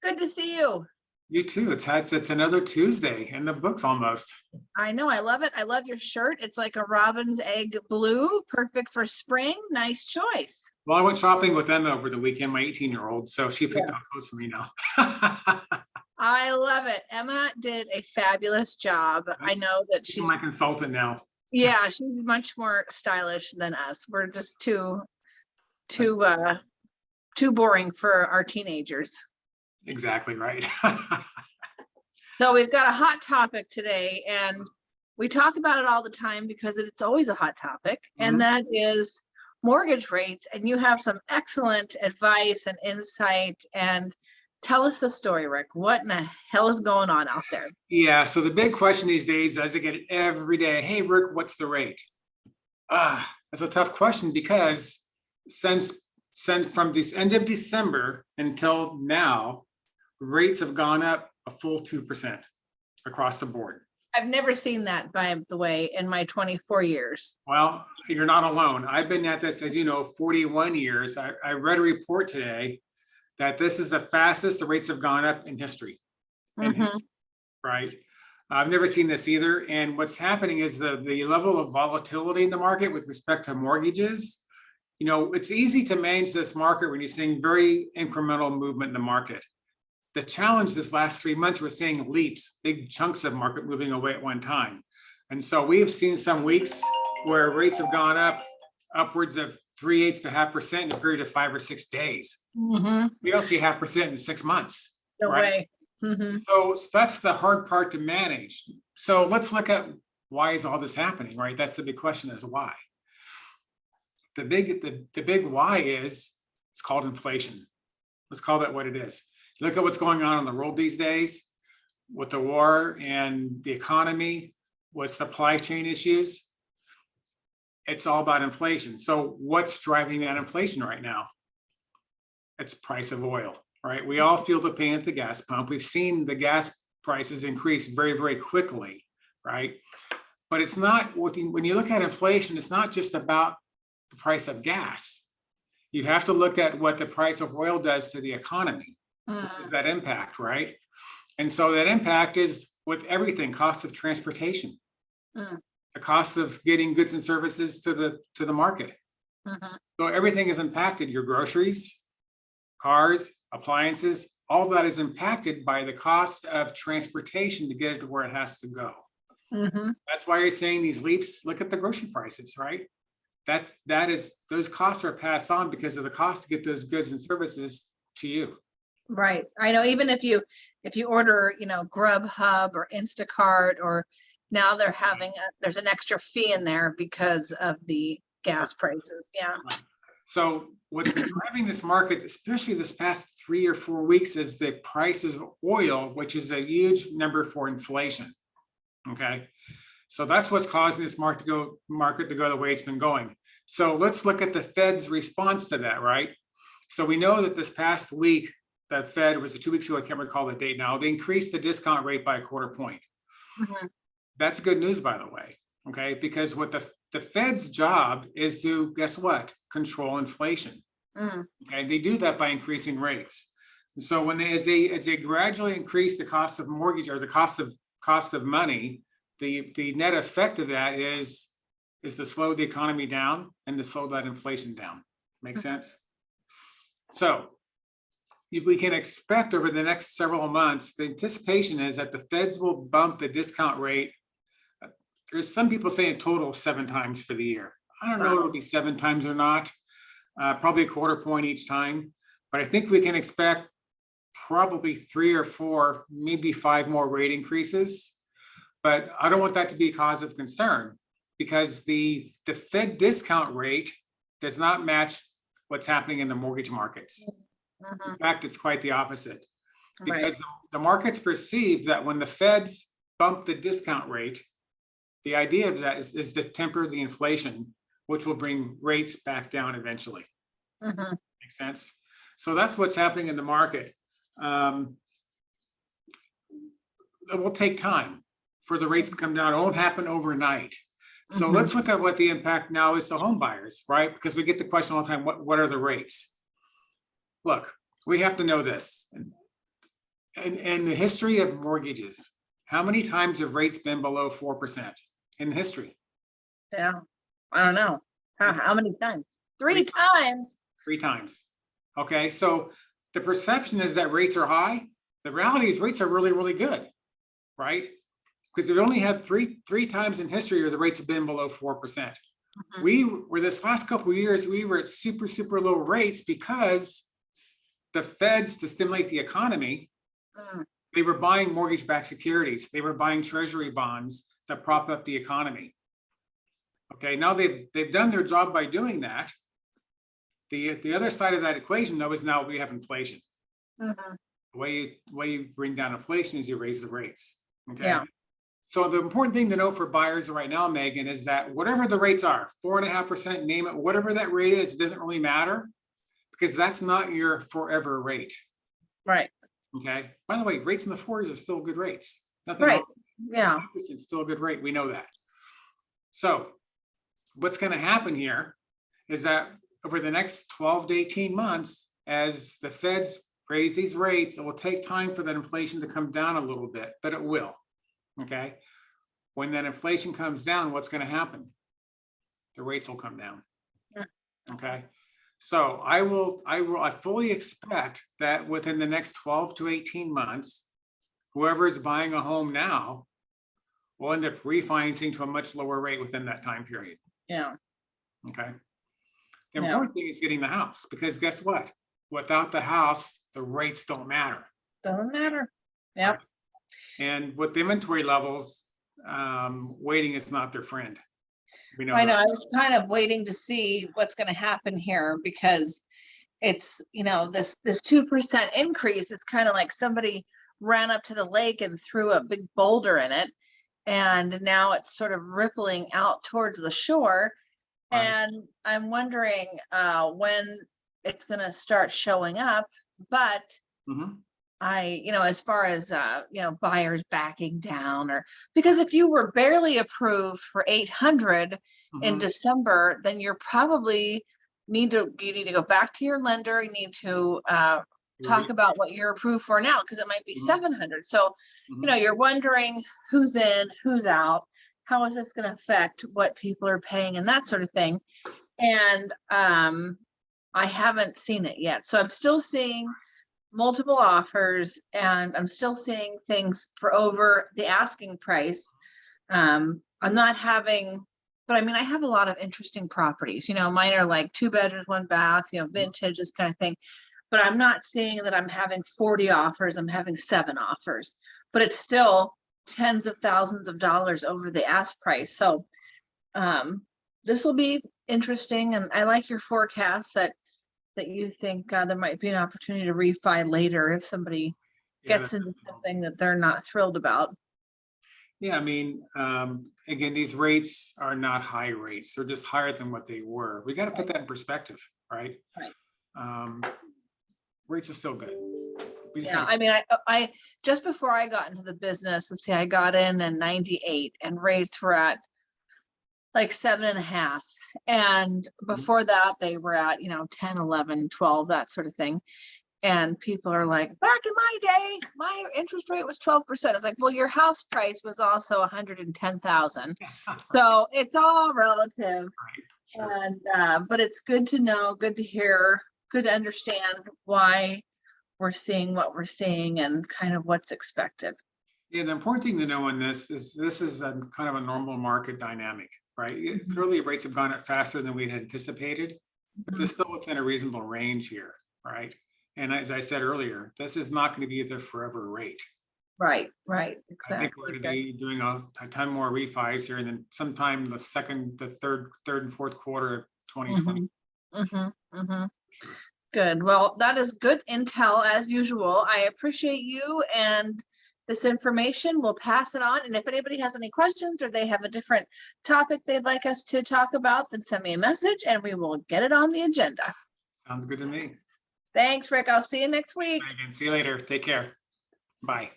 Good to see you. You too. It's another Tuesday in the books almost. I know, I love it. I love your shirt. It's like a robin's egg blue, perfect for spring. Nice choice. Well, I went shopping with Emma over the weekend, my 18-year-old, so she picked Yeah. out clothes for me now. I love it. Emma did a fabulous job. I know that She's she's, my consultant now. yeah, she's much more stylish than us. We're just too boring for our teenagers. Exactly right. So we've got a hot topic today, and we talk about it all the time because it's always a hot topic, and that is mortgage rates. And you have some excellent advice and insight. And tell us the story, Rick. What in the hell is going on out there? Yeah, so the big question these days, as I get it every day, hey, Rick, what's the rate? That's a tough question because since from this end of December until now, rates have gone up a full 2% across the board. I've never seen that, by the way, in my 24 years. Well, you're not alone. I've been at this, as you know, 41 years. I read a report today that this is the fastest the rates have gone up in history. Right? I've never seen this either. And what's happening is the level of volatility in the market with respect to mortgages. You know, it's easy to manage this market when you're seeing very incremental movement in the market. The challenge this last 3 months, we're seeing leaps, big chunks of market moving away at one time. And so we have seen some weeks where rates have gone up upwards of 3/8 to 0.5% in a period of 5 or 6 days. We don't see 0.5% in 6 months. No right? way. So that's the hard part to manage. So let's look at why is all this happening, right? That's the big question, is why. The big why is it's called inflation. Let's call that what it is. Look at what's going on in the world these days with the war and the economy, with supply chain issues. It's all about inflation. So what's driving that inflation right now? It's price of oil, right? We all feel the pain at the gas pump. We've seen the gas prices increase very, very quickly, right? But it's not, when you look at inflation, it's not just about the price of gas. You have to look at what the price of oil does to the economy. Is that impact, right? And so that impact is with everything, cost of transportation, the cost of getting goods and services to the market. So everything is impacted. Your groceries, cars, appliances, all that is impacted by the cost of transportation to get it to where it has to go. That's why you're seeing these leaps. Look at the grocery prices, right? Those costs are passed on because of the cost to get those goods and services to you. Right. I know, even if you order, Grubhub or Instacart, or now they're having there's an extra fee in there because of the gas prices. Yeah. So what's been driving this market, especially this past 3 or 4 weeks, is the prices of oil, which is a huge number for inflation. Okay. So that's what's causing this market to go the way it's been going. So let's look at the Fed's response to that, right? So we know that this past week, the Fed, was 2 weeks ago, I can't recall the date now, they increased the discount rate by 1/4 point. That's good news, by the way, okay? Because what the Fed's job is to, guess what? Control inflation. Okay, they do that by increasing rates. And so as they gradually increase the cost of mortgage, or the cost of money, the net effect of that is to slow the economy down and to slow that inflation down. Make sense? So we can expect over the next several months, the anticipation is that the Feds will bump the discount rate. There's some people saying a total of 7 times for the year. I don't know if it'll be 7 times or not, probably 1/4 point each time. But I think we can expect probably 3 or 4, maybe 5 more rate increases. But I don't want that to be a cause of concern, because the Fed discount rate does not match what's happening in the mortgage markets. In fact, it's quite the opposite, because the markets perceive that when the Feds bump the discount rate, the idea of that is to temper the inflation, which will bring rates back down eventually. Makes sense? So that's what's happening in the market. It will take time for the rates to come down. It won't happen overnight. So let's look at what the impact now is to home buyers, right? Because we get the question all the time, what are the rates? Look, we have to know this. in the history of mortgages, how many times have rates been below 4% in history? Yeah, I don't know. How many times? Three Three. times. 3 times. Okay, so the perception is that rates are high. The reality is rates are really, really good, right? Because we've only had three times in history where the rates have been below 4%. Mhm. We were this last couple of years, we were at super, super low rates because the feds, to stimulate the economy, Mm, they were buying mortgage-backed securities. They were buying treasury bonds to prop up the economy. Okay, now they've done their job by doing that. The other side of that equation, though, is now we have inflation. mhm. The way you bring down inflation is you raise the rates. Okay. Yeah. So the important thing to know for buyers right now, Megan, is that whatever the rates are, 4.5%, name it, whatever that rate is, it doesn't really matter because that's not your forever rate. Right. Okay. By the way, rates in the 4s are still good rates. Nothing Right. wrong. Yeah. It's still a good rate. We know that. So what's going to happen here is that over the next 12 to 18 months, as the feds raise these rates, it will take time for that inflation to come down a little bit, but it will. Okay. When that inflation comes down, what's going to happen? The rates will come down. Yeah. Okay. So I fully expect that within the next 12 to 18 months, whoever is buying a home now will end up refinancing to a much lower rate within that time period. Yeah. Okay. The Yeah. important thing is getting the house, because guess what? Without the house, the rates don't matter. Doesn't matter. Yep. Right? And with the inventory levels, waiting is not their friend. We know I know. that. I was kind of waiting to see what's going to happen here because it's, this 2% increase is kind of like somebody ran up to the lake and threw a big boulder in it. And now it's sort of rippling out towards the shore. Right. And I'm wondering when it's going to start showing up. But Mhm. as far as, buyers backing down, or because if you were barely approved for 800 in Mhm. December, then you're probably you need to go back to your lender. You need to talk about what you're approved for now, because it might be Mhm. 700. So, Mhm. you're wondering who's in, who's out, how is this going to affect what people are paying and that sort of thing. And I haven't seen it yet. So I'm still seeing multiple offers, and I'm still seeing things for over the asking price. I'm not having, but I mean, I have a lot of interesting properties. Mine are like 2 bedrooms, 1 bath, vintage, this kind of thing. But I'm not seeing that I'm having 40 offers. I'm having 7 offers, but it's still tens of thousands of dollars over the ask price. So this will be interesting. And I like your forecast that you think there might be an opportunity to refi later if somebody Yeah, gets into something that they're not thrilled about. yeah, I mean, again, these rates are not high rates. They're just higher than what they were. We got to put that in perspective, right? Right. Rates are still good. We just Yeah, gotta- I mean, I just before I got into the business, let's see, I got in 98 and rates were at like 7.5. And before that, they were at, 10, 11, 12, that sort of thing. And people are like, back in my day, my interest rate was 12%. It's like, well, your house price was also 110,000. So it's all relative. Sure. And but it's good to know, good to hear, good to understand why we're seeing what we're seeing and kind of what's expected. Yeah, the important thing to know on this is a kind of a normal market dynamic, right? Mhm. Clearly, rates have gone up faster than we'd anticipated, but they're Mhm. still within a reasonable range here, right? And as I said earlier, this is not going to be the forever rate. Right, I think we're exactly. going to be doing a ton more refis here, and then sometime the third and fourth quarter of 2020. Sure. Good. Well, that is good intel as usual. I appreciate you and this information. We'll pass it on. And if anybody has any questions or they have a different topic they'd like us to talk about, then send me a message and we will get it on the agenda. Sounds good to me. Thanks, Rick. I'll see you next week. Megan, see you later. Take care. Bye.